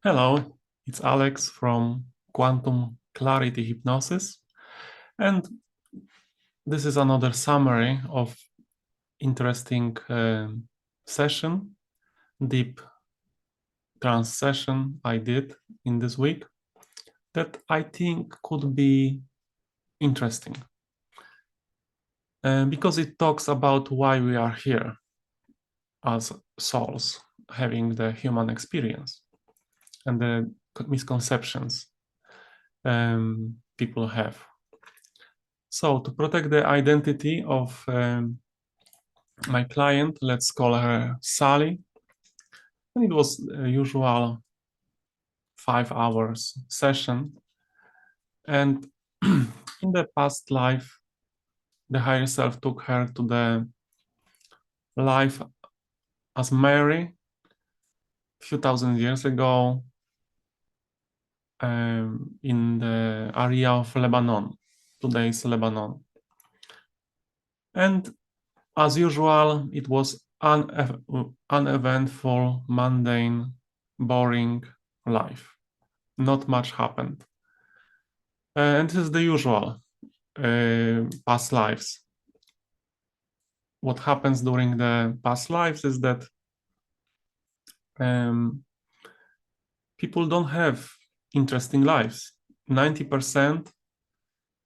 Hello, it's Alex from Quantum Clarity Hypnosis, and this is another summary of interesting session, deep trance session I did in this week that I think could be interesting because it talks about why we are here as souls, having the human experience and the misconceptions people have. So to protect the identity of my client, let's call her Sally, and it was a usual 5 hours session. And in the past life, the higher self took her to the life as Mary a few thousand years ago in the area of Lebanon, today's Lebanon. And as usual, it was uneventful, mundane, boring life. Not much happened. And this is the usual past lives. What happens during the past lives is that people don't have interesting lives. 90%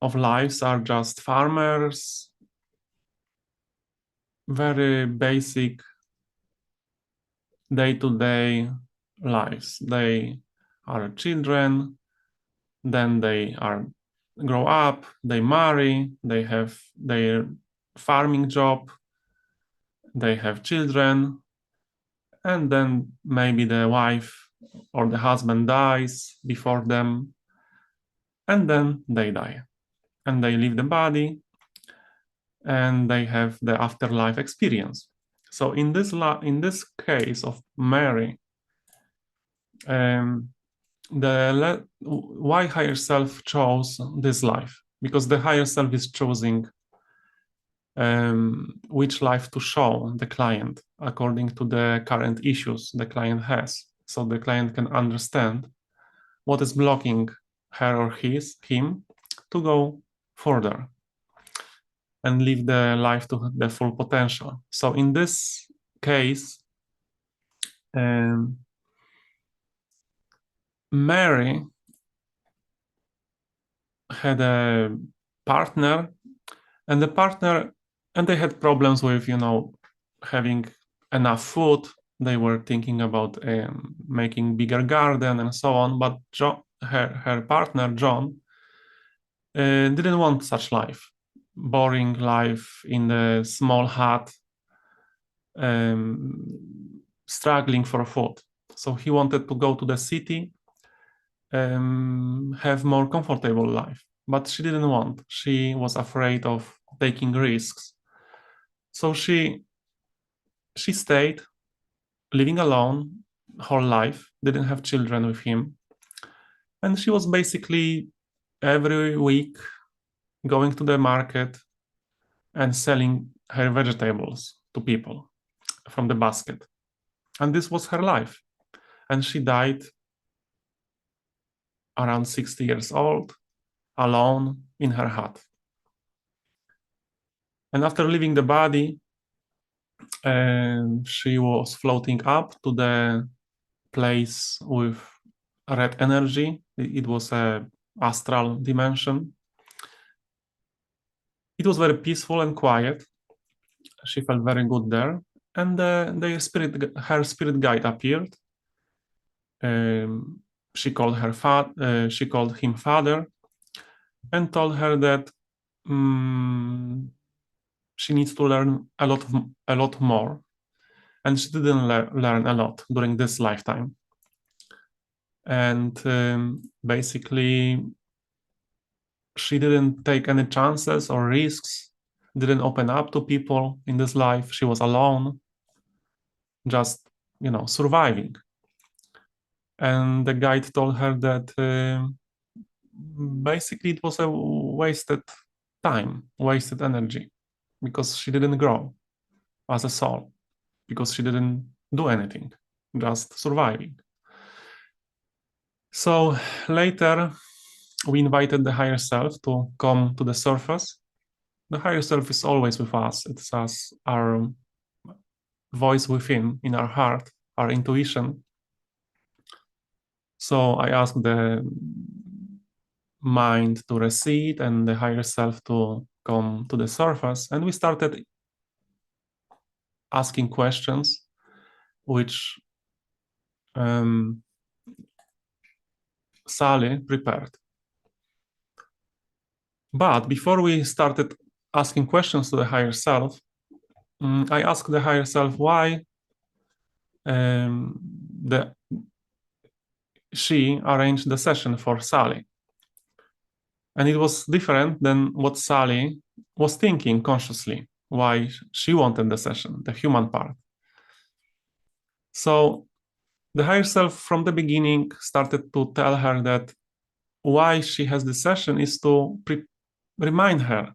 of lives are just farmers, very basic day-to-day lives. They are children, then they grow up, they marry, they have their farming job, they have children, and then maybe the wife or the husband dies before them, and then they die, and they leave the body, and they have the afterlife experience. So in this case of Mary, why higher self chose this life? Because the higher self is choosing which life to show the client according to the current issues the client has. So the client can understand what is blocking her or him to go further and live the life to the full potential. So in this case, Mary had a partner, and they had problems with, having enough food. They were thinking about making bigger garden and so on, but her partner, John, didn't want such life. Boring life in the small hut, struggling for food. So he wanted to go to the city, have more comfortable life, but she didn't want. She was afraid of taking risks. So she stayed living alone whole life, didn't have children with him. And she was basically every week going to the market and selling her vegetables to people from the basket. And this was her life. And she died around 60 years old, alone in her hut. And after leaving the body, she was floating up to the place with red energy. It was a astral dimension. It was very peaceful and quiet. She felt very good there. And her spirit guide appeared. She called him father, and told her that she needs to learn a lot more, and she didn't learn a lot during this lifetime. And basically, she didn't take any chances or risks, didn't open up to people in this life. She was alone, just surviving. And the guide told her that basically it was a wasted time, wasted energy, because she didn't grow as a soul, because she didn't do anything, just surviving. So later, we invited the higher self to come to the surface. The higher self is always with us. It's us, our voice within, in our heart, our intuition. So I asked the mind to recede and the higher self to come to the surface. And we started asking questions which Sally prepared. But before we started asking questions to the higher self, I asked the higher self why she arranged the session for Sally. And it was different than what Sally was thinking consciously, why she wanted the session, the human part. So the higher self from the beginning started to tell her that why she has this session is to remind her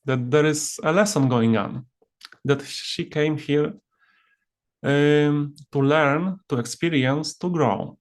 that there is a lesson going on, that she came here to learn, to experience, to grow.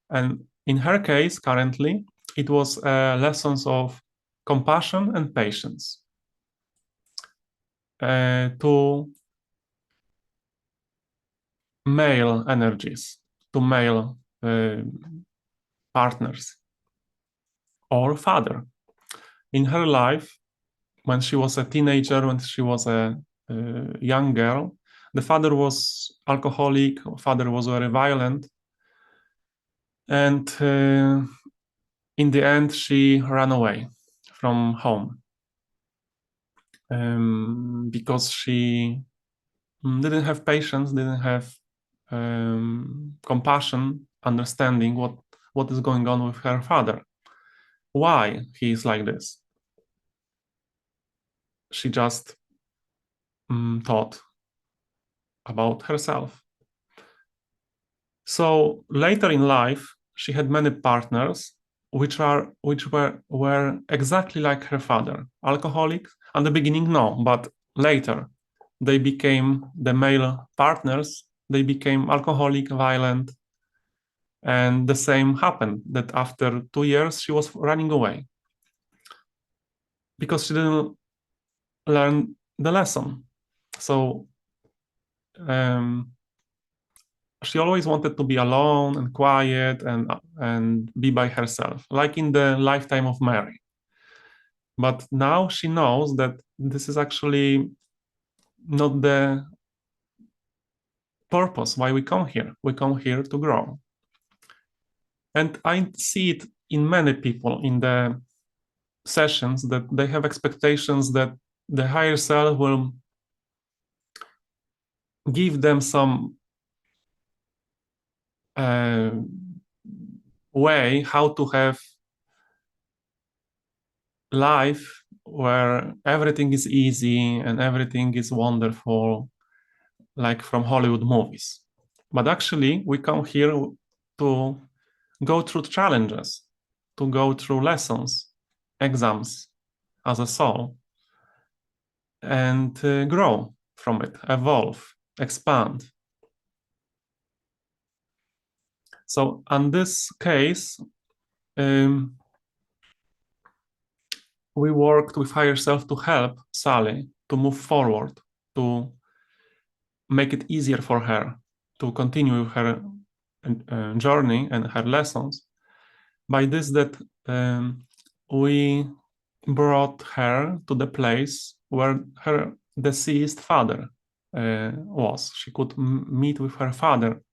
And in her case, currently, it was lessons of compassion and patience to male energies, to male partners or father. In her life, when she was a teenager, when she was a young girl, the father was alcoholic, father was very violent. And in the end, she ran away from home because she didn't have patience, didn't have compassion, understanding what is going on with her father, why he is like this. She just thought about herself. So later in life, she had many partners which were exactly like her father, alcoholics. At the beginning, no, but later they became the male partners. They became alcoholic, violent, and the same happened. That after 2 years, she was running away because she didn't learn the lesson. So she always wanted to be alone and quiet and be by herself, like in the lifetime of Mary. But now she knows that this is actually not the purpose why we come here. We come here to grow. And I see it in many people in the sessions that they have expectations that the higher self will give them some way how to have life where everything is easy and everything is wonderful, like from Hollywood movies. But actually, we come here to go through challenges, to go through lessons, exams as a soul, and grow from it, evolve, expand. So in this case, we worked with higher self to help Sally to move forward, to make it easier for her to continue her journey and her lessons. By this, that we brought her to the place where her deceased father was. She could meet with her father.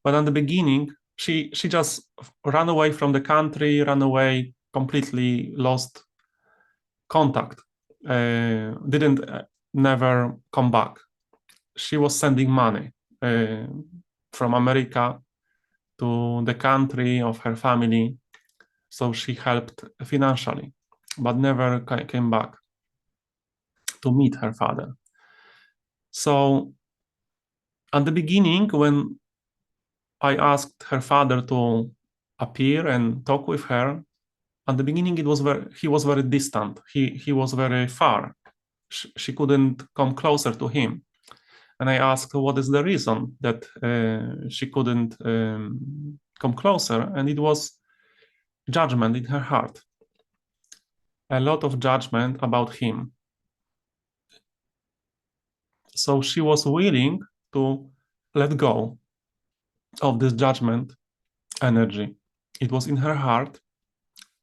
But at the beginning, she just ran away from the country, ran away, completely lost contact, didn't never come back. She was sending money from America to the country of her family. So she helped financially, but never came back to meet her father. So at the beginning, when I asked her father to appear and talk with her, at the beginning he was very distant. He was very far. She couldn't come closer to him. And I asked what is the reason that she couldn't come closer, and it was judgment in her heart. A lot of judgment about him. So she was willing to let go of this judgment energy. It was in her heart.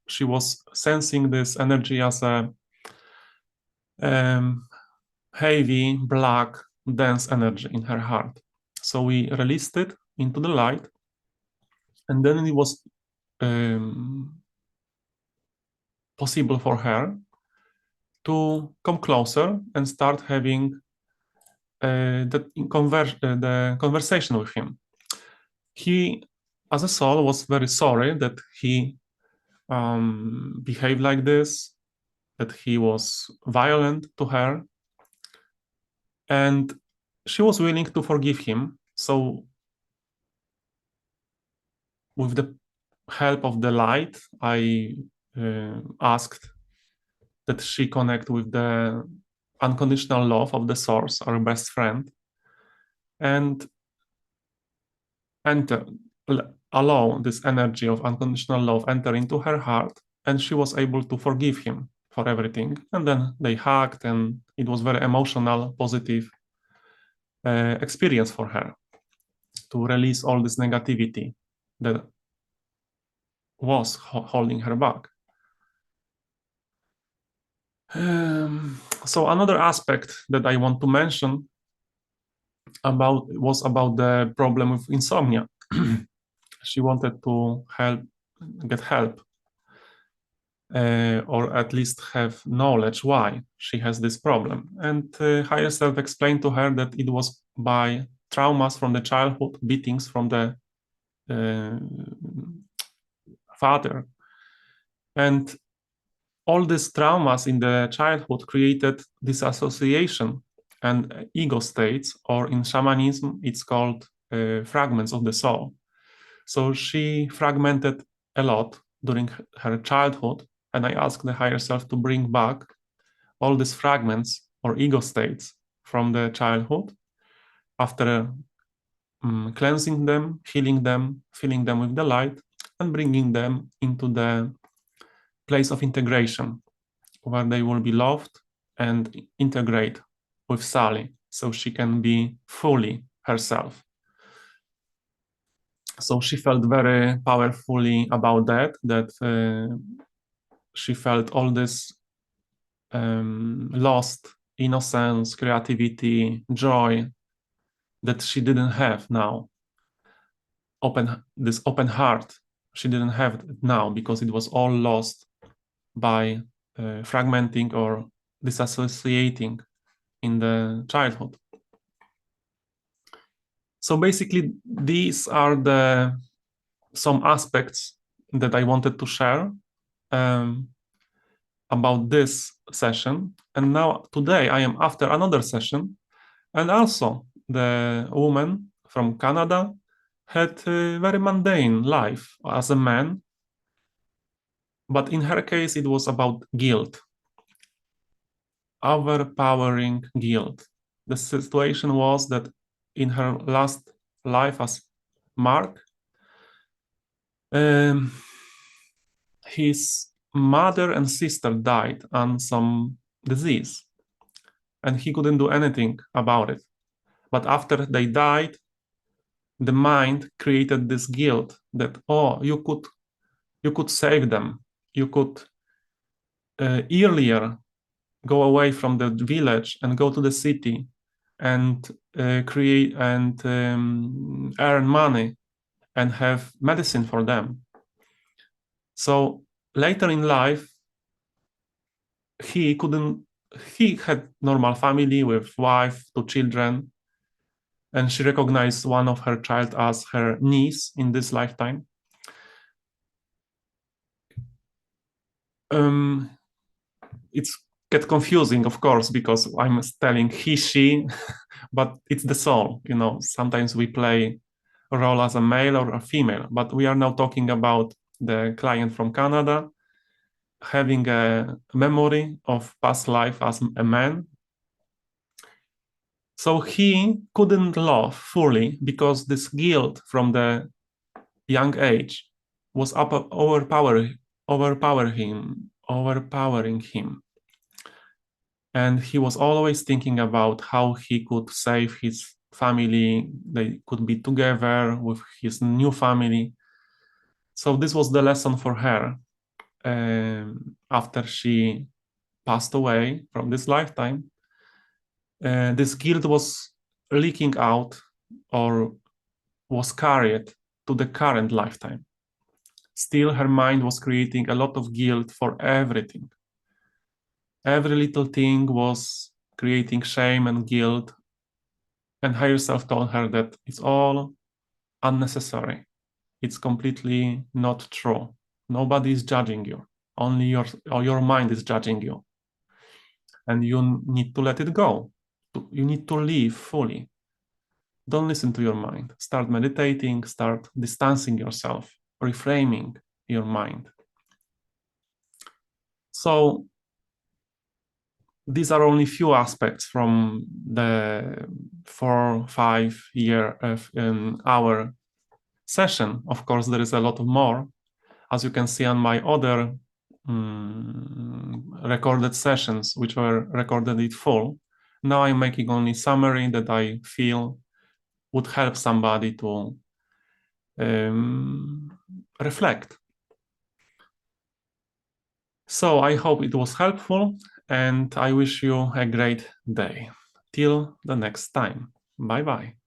She was sensing this energy as a heavy, black, dense energy in her heart. So we released it into the light, and then it was possible for her to come closer and start having the conversation with him. He, as a soul, was very sorry that he behaved like this, that he was violent to her, and she was willing to forgive him. So with the help of the light, I asked that she connect with the unconditional love of the source, our best friend, and enter, allow this energy of unconditional love enter into her heart, and she was able to forgive him for everything. And then they hugged, and it was very emotional, positive experience for her to release all this negativity that was holding her back. So another aspect that I want to mention was about the problem with insomnia. She wanted to get help, or at least have knowledge why she has this problem. And higher self explained to her that it was by traumas from the childhood, beatings from the father. And all these traumas in the childhood created disassociation and ego states, or in shamanism, it's called fragments of the soul. So she fragmented a lot during her childhood, and I asked the higher self to bring back all these fragments or ego states from the childhood after cleansing them, healing them, filling them with the light, and bringing them into the place of integration, where they will be loved and integrate with Sally, so she can be fully herself. So she felt very powerfully about that she felt all this lost innocence, creativity, joy that she didn't have now. This open heart, she didn't have it now because it was all lost by fragmenting or disassociating in the childhood. So basically, these are some aspects that I wanted to share about this session. And now today I am after another session, and also the woman from Canada had a very mundane life as a man, but in her case it was about guilt, overpowering guilt. The situation was that in her last life as Mark, his mother and sister died on some disease, and he couldn't do anything about it. But after they died, the mind created this guilt that, oh, you could save them. You could earlier go away from the village and go to the city and create and earn money and have medicine for them. So later in life, he had normal family with wife, 2 children, and she recognized one of her child as her niece in this lifetime. It's get confusing, of course, because I'm telling he, she, but it's the soul. Sometimes we play a role as a male or a female, but we are now talking about the client from Canada having a memory of past life as a man. So he couldn't love fully because this guilt from the young age was overpowering him. And he was always thinking about how he could save his family. They could be together with his new family. So this was the lesson for her after she passed away from this lifetime. This guilt was leaking out or was carried to the current lifetime. Still, her mind was creating a lot of guilt for everything. Every little thing was creating shame and guilt, and higher self told her that it's all unnecessary. It's completely not true. Nobody is judging you. Only your mind is judging you. And you need to let it go. You need to live fully. Don't listen to your mind. Start meditating, start distancing yourself, reframing your mind. So these are only few aspects from the 4-5 hour session. Of course, there is a lot more. As you can see on my other recorded sessions, which were recorded in full. Now I'm making only summary that I feel would help somebody to reflect. So I hope it was helpful, and I wish you a great day. Till the next time. Bye-bye.